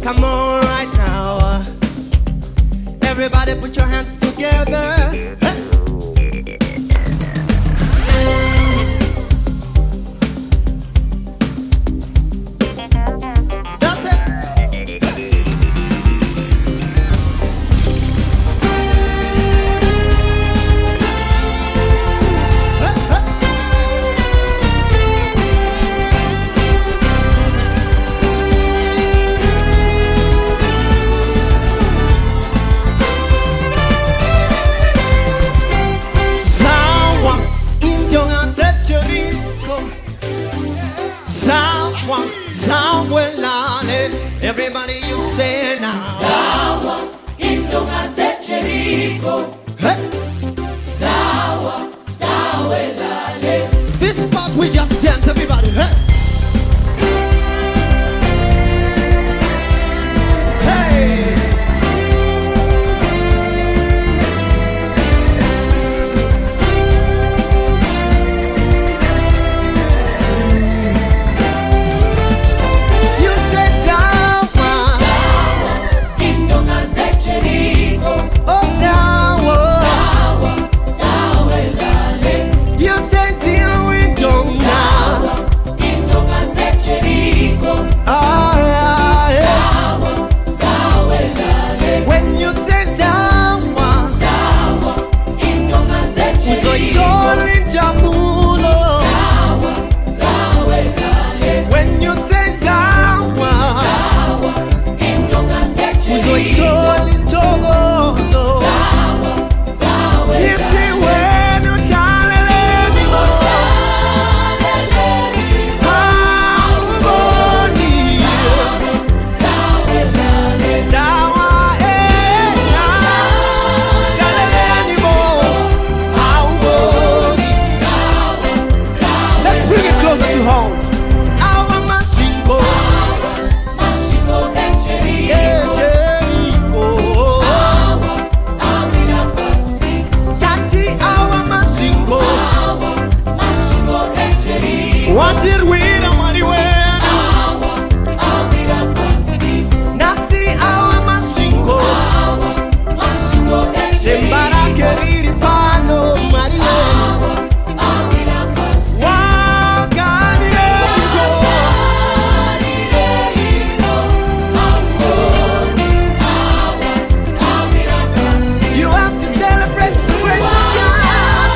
Come on right now. Everybody put your hands together. That's it. Everybody you say now. Sawa, indonga secheriko. Hey. Sawa, sawa lale. This part we just dance, everybody. Hey. Hey. What did we do? What did we Nasi awa mashingo. Sembara keriri pano mariwe. You have to celebrate the grace of God.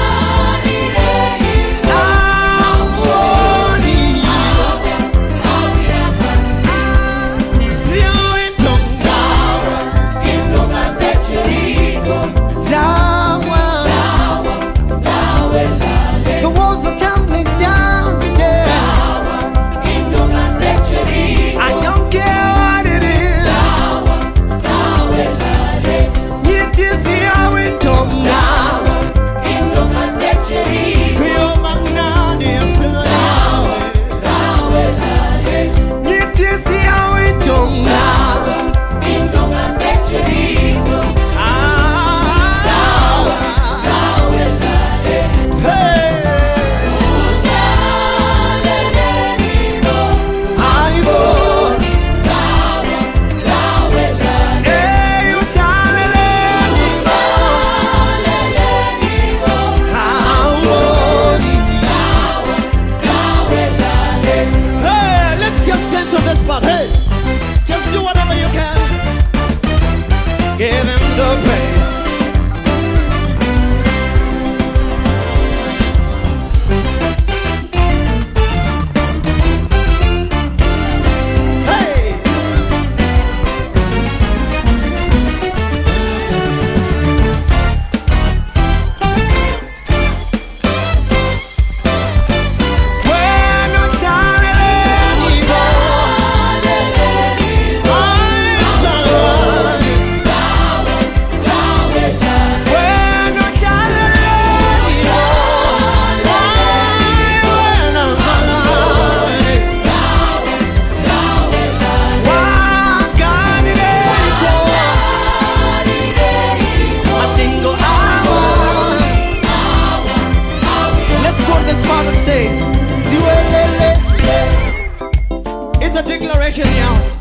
The walls are tumbling down today. I don't care what it is. It is here in Tonga. Kuyo magnani apilani. It is here in Tonga. Hey, just do whatever you can. Give him the praise. Hey. It's a declaration now.